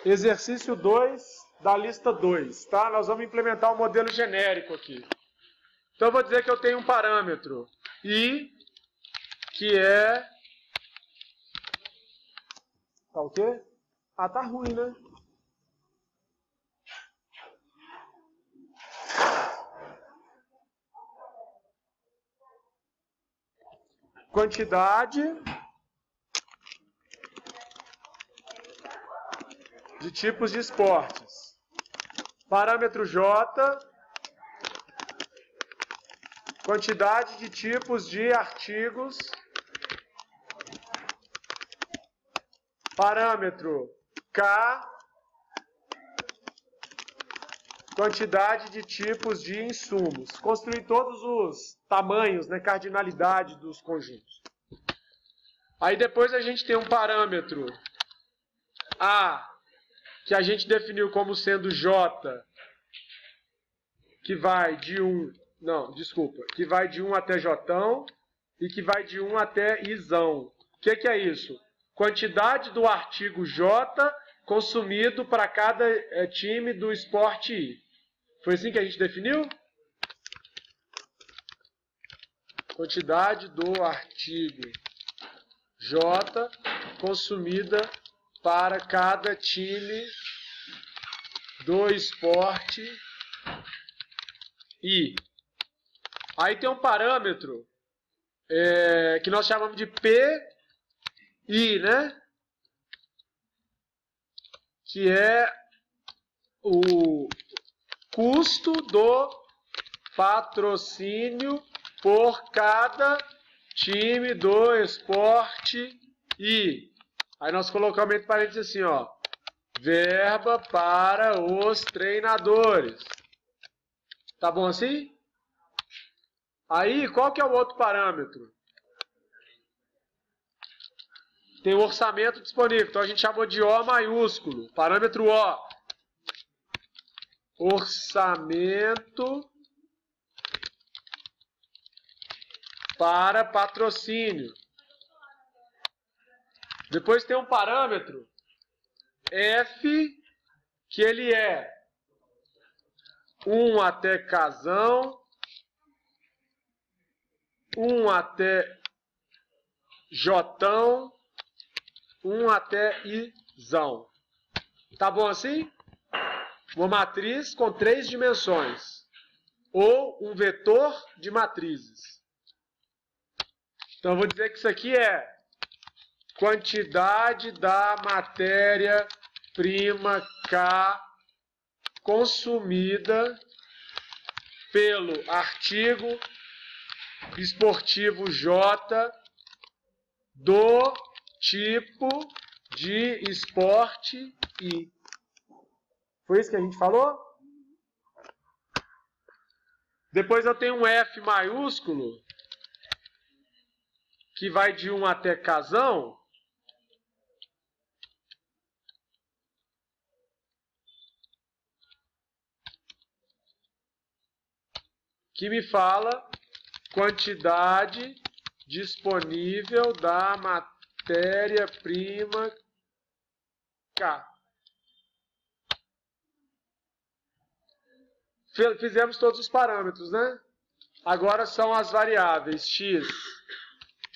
Exercício 2 da lista 2, tá? Nós vamos implementar um modelo genérico aqui. Então eu vou dizer que eu tenho um parâmetro I, que é... Tá o quê? Ah, tá ruim, né? Quantidade de tipos de esportes. Parâmetro J, quantidade de tipos de artigos. Parâmetro K, quantidade de tipos de insumos. Construir todos os tamanhos, né, cardinalidade dos conjuntos. Aí depois a gente tem um parâmetro A, que a gente definiu como sendo J, que vai de 1, que vai de 1 até J, e que vai de 1 até Izão. O que é isso? Quantidade do artigo J consumido para cada time do esporte I. Foi assim que a gente definiu? Quantidade do artigo J consumida para cada time do esporte I. Aí tem um parâmetro que nós chamamos de PI, né? Que é o custo do patrocínio por cada time do esporte I. Aí nós colocamos entre parênteses assim, ó, verba para os treinadores. Tá bom assim? Aí, qual que é o outro parâmetro? Tem o orçamento disponível, então a gente chamou de O maiúsculo, parâmetro O. Orçamento para patrocínio. Depois tem um parâmetro F, que ele é 1 até casão, 1 até jotão, 1 até izão. Tá bom assim? Uma matriz com 3 dimensões. Ou um vetor de matrizes. Então eu vou dizer que isso aqui é quantidade da matéria-prima K consumida pelo artigo esportivo J do tipo de esporte I. Foi isso que a gente falou? Depois eu tenho um F maiúsculo, que vai de 1 até casão. Que me fala quantidade disponível da matéria-prima K. Fizemos todos os parâmetros, né? Agora são as variáveis x,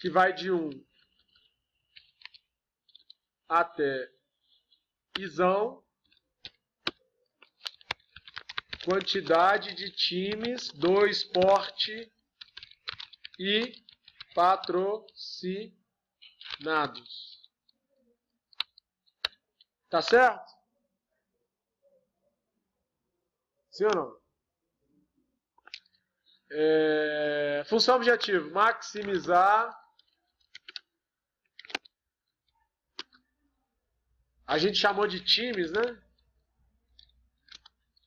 que vai de 1 até izão. Quantidade de times do esporte e patrocinados. Tá certo? Sim ou não? Função objetivo, maximizar. A gente chamou de times, né?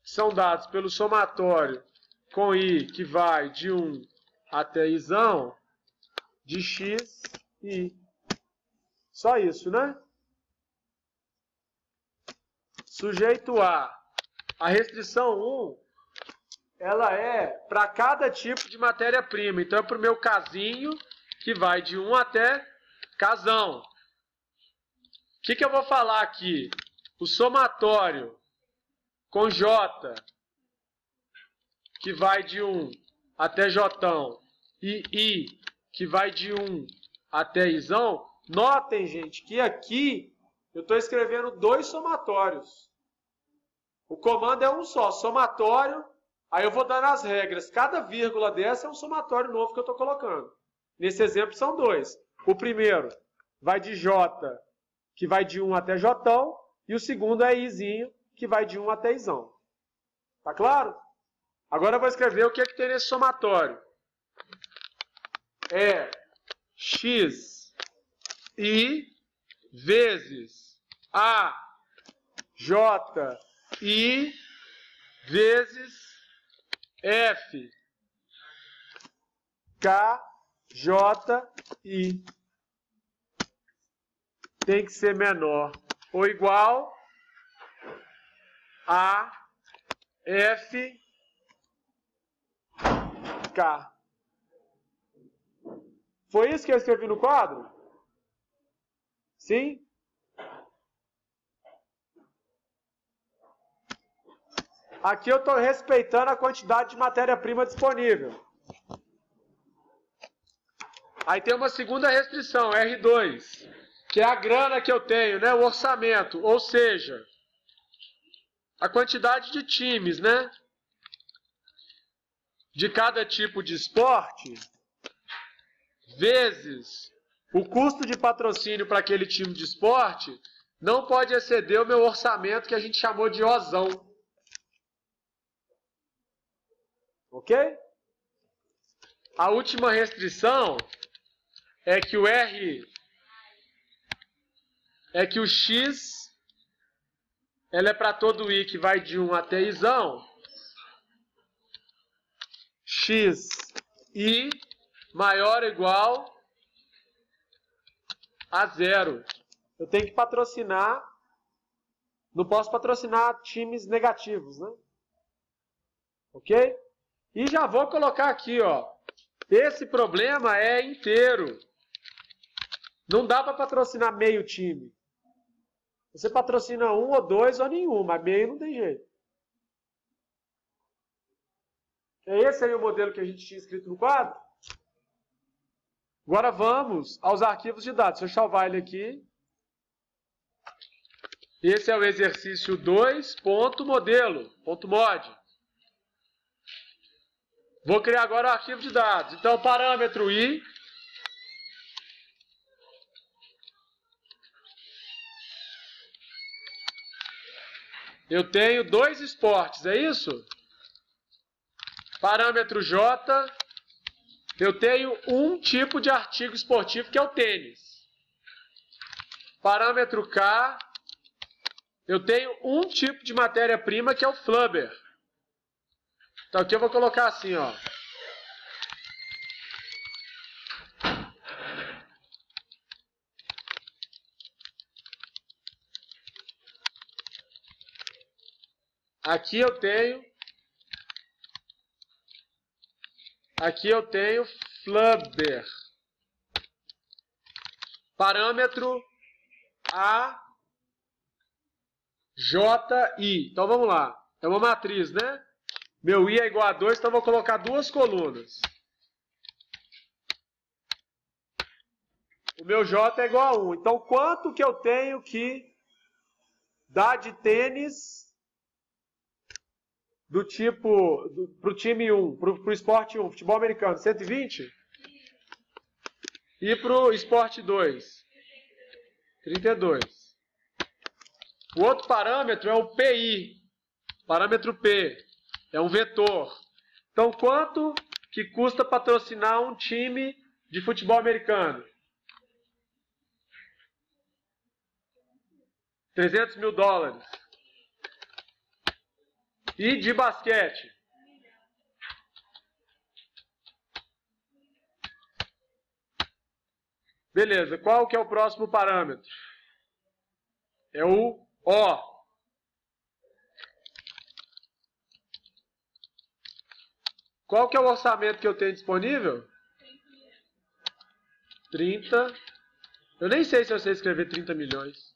São dados pelo somatório com I, que vai de 1 até Izão, de X e I. Só isso, né? Sujeito A. A restrição 1, ela é para cada tipo de matéria-prima. Então, é para o meu casinho, que vai de 1 até casão. O que eu vou falar aqui? o somatório com J, que vai de 1 até J, e I, que vai de 1 até Izão, notem, gente, que aqui eu estou escrevendo dois somatórios. O comando é um só, somatório, aí eu vou dando as regras. Cada vírgula dessa é um somatório novo que eu estou colocando. Nesse exemplo são dois. O primeiro vai de J, que vai de 1 até J, e o segundo é Izinho, que vai de 1 até Izão. Tá claro? Agora eu vou escrever o que tem nesse somatório. É X, I, vezes A, J, I, vezes F, K, J, I. Tem que ser menor ou igual a F, K. Foi isso que eu escrevi no quadro? Sim? Aqui eu estou respeitando a quantidade de matéria-prima disponível. Aí tem uma segunda restrição, R2, que é a grana que eu tenho, né? O orçamento, ou seja, a quantidade de times, né? De cada tipo de esporte, vezes o custo de patrocínio para aquele time de esporte, não pode exceder o meu orçamento que a gente chamou de Ozão. Ok? A última restrição é que o R é que o X ela é para todo I que vai de 1 até Izão. X, I maior ou igual a 0. Eu tenho que patrocinar, não posso patrocinar times negativos, né? Ok? E já vou colocar aqui, ó. Esse problema é inteiro. Não dá para patrocinar meio time. Você patrocina um ou dois ou nenhum, mas meio não tem jeito. É esse aí o modelo que a gente tinha escrito no quadro? Agora vamos aos arquivos de dados. Deixa eu salvar ele aqui. Esse é o exercício 2.modelo.mod. Vou criar agora o arquivo de dados. Então, parâmetro I. Eu tenho dois esportes, é isso? Parâmetro J. Eu tenho um tipo de artigo esportivo que é o tênis. Parâmetro K. Eu tenho um tipo de matéria-prima que é o flubber. Então aqui eu vou colocar assim, ó. Aqui eu tenho flubber. Parâmetro A, J, I. Então vamos lá. É uma matriz, né? Meu I é igual a 2, então eu vou colocar duas colunas. O meu J é igual a 1. Então quanto que eu tenho que dar de tênis do tipo, para o time 1, para o esporte 1, futebol americano, 120? E para o esporte 2, 32. O outro parâmetro é o PI, parâmetro P, é um vetor. Então, quanto que custa patrocinar um time de futebol americano? $300 mil. E de basquete? Beleza, qual que é o próximo parâmetro? É o O. Qual que é o orçamento que eu tenho disponível? 30. Eu nem sei se eu sei escrever 30 milhões.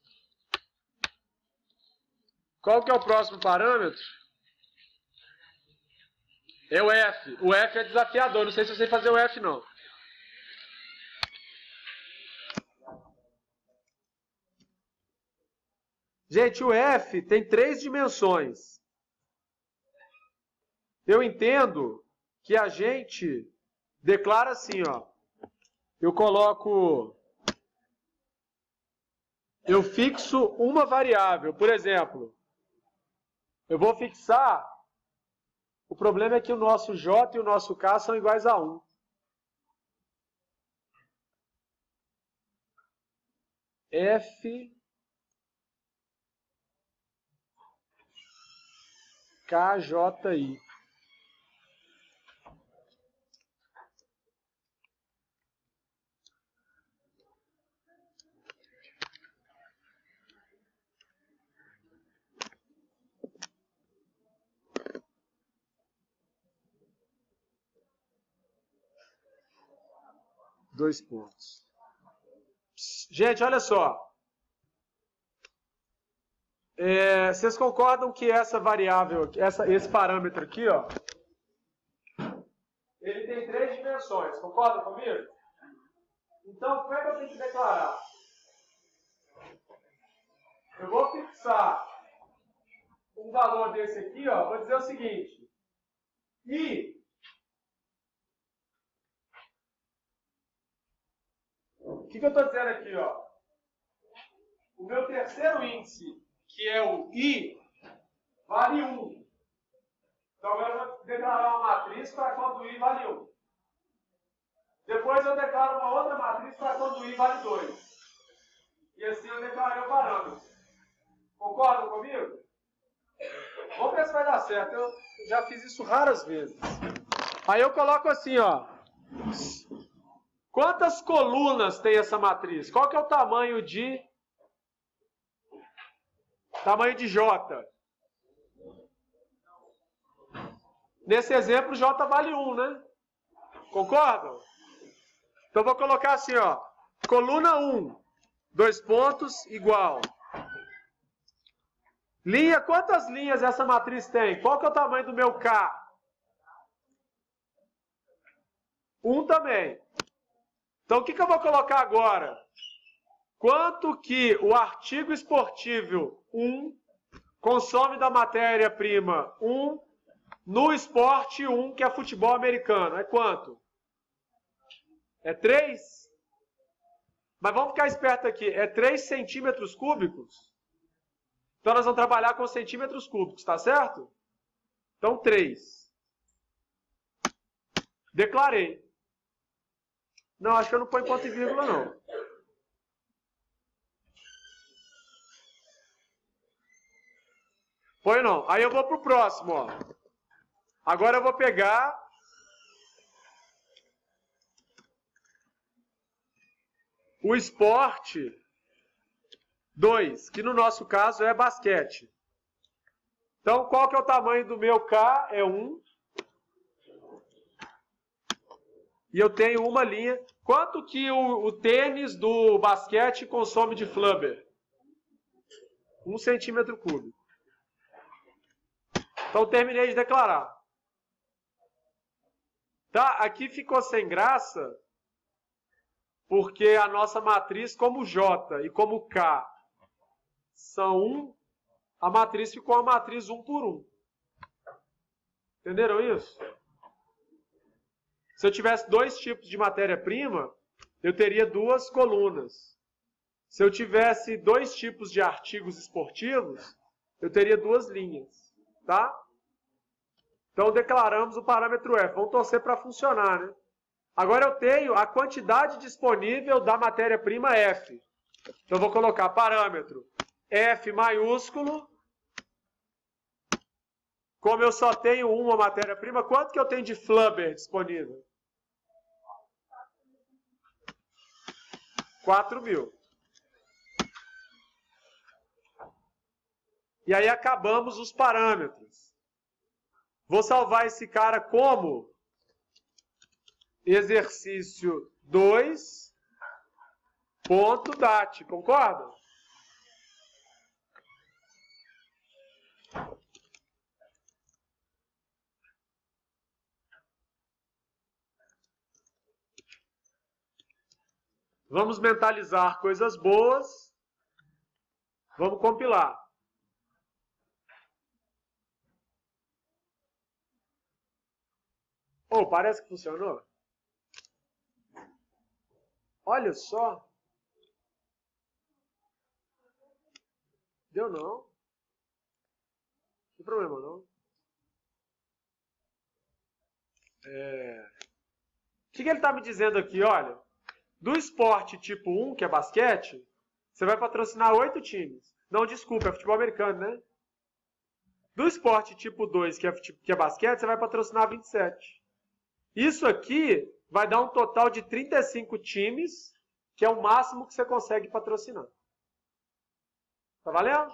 Qual que é o próximo parâmetro? É o F. O F é desafiador. Não sei se eu sei fazer o F, não. Gente, o F tem 3 dimensões. Eu entendo que a gente declara assim, ó. Eu fixo uma variável. Por exemplo, eu vou fixar. O problema é que o nosso J e o nosso K são iguais a 1. F KJI. Dois pontos. Gente, olha só. Vocês concordam que essa variável, esse parâmetro aqui, ó, ele tem 3 dimensões, concordam comigo? Então, como é que eu tenho que declarar? Eu vou fixar um valor desse aqui, ó, vou dizer o seguinte, I, o que eu estou dizendo aqui, ó? O meu terceiro índice, que é o I, vale 1. Então eu vou declarar uma matriz para quando o I vale 1. Depois eu declaro uma outra matriz para quando o I vale 2. E assim eu declarei o parâmetro. Concordam comigo? Vamos ver se vai dar certo. Eu já fiz isso raras vezes. Aí eu coloco assim, ó. Quantas colunas tem essa matriz? Qual que é o tamanho de J? Nesse exemplo, J vale 1, né? Concordam? Então, vou colocar assim, ó. Coluna 1, 2 pontos, igual. Linha, quantas linhas essa matriz tem? Qual que é o tamanho do meu K? 1 também. Então, o que eu vou colocar agora? Quanto que o artigo esportivo 1 consome da matéria-prima 1 no esporte 1, que é futebol americano? É quanto? É 3? Mas vamos ficar esperto aqui. É 3 centímetros cúbicos? Então, nós vamos trabalhar com centímetros cúbicos, tá certo? Então, 3. Declarei. Não, acho que eu não ponho ponto e vírgula, não. Põe não. Aí eu vou pro próximo, ó. Agora eu vou pegar o esporte 2, que no nosso caso é basquete. Então, qual que é o tamanho do meu K? É 1. E eu tenho uma linha. Quanto que o tênis do basquete consome de flubber? 1 centímetro cúbico. Então, terminei de declarar. Tá? Aqui ficou sem graça, porque a nossa matriz, como J e como K são 1, a matriz ficou uma matriz 1 por 1. Entenderam isso? Se eu tivesse 2 tipos de matéria-prima, eu teria 2 colunas. Se eu tivesse 2 tipos de artigos esportivos, eu teria 2 linhas. Tá? Então, declaramos o parâmetro F. Vamos torcer para funcionar, né? Agora eu tenho a quantidade disponível da matéria-prima F. Então, eu vou colocar parâmetro F maiúsculo. Como eu só tenho uma matéria-prima, quanto que eu tenho de flubber disponível? 4.000. E aí acabamos os parâmetros. Vou salvar esse cara como exercício 2.dat. Concordam? Vamos mentalizar coisas boas. Vamos compilar. Oh, parece que funcionou. Olha só. Deu não. Não tem problema não. O que ele está me dizendo aqui? Olha, do esporte tipo 1, que é basquete, você vai patrocinar 8 times. Não, desculpa, é futebol americano, né? Do esporte tipo 2, que é basquete, você vai patrocinar 27. Isso aqui vai dar um total de 35 times, que é o máximo que você consegue patrocinar. Tá valendo?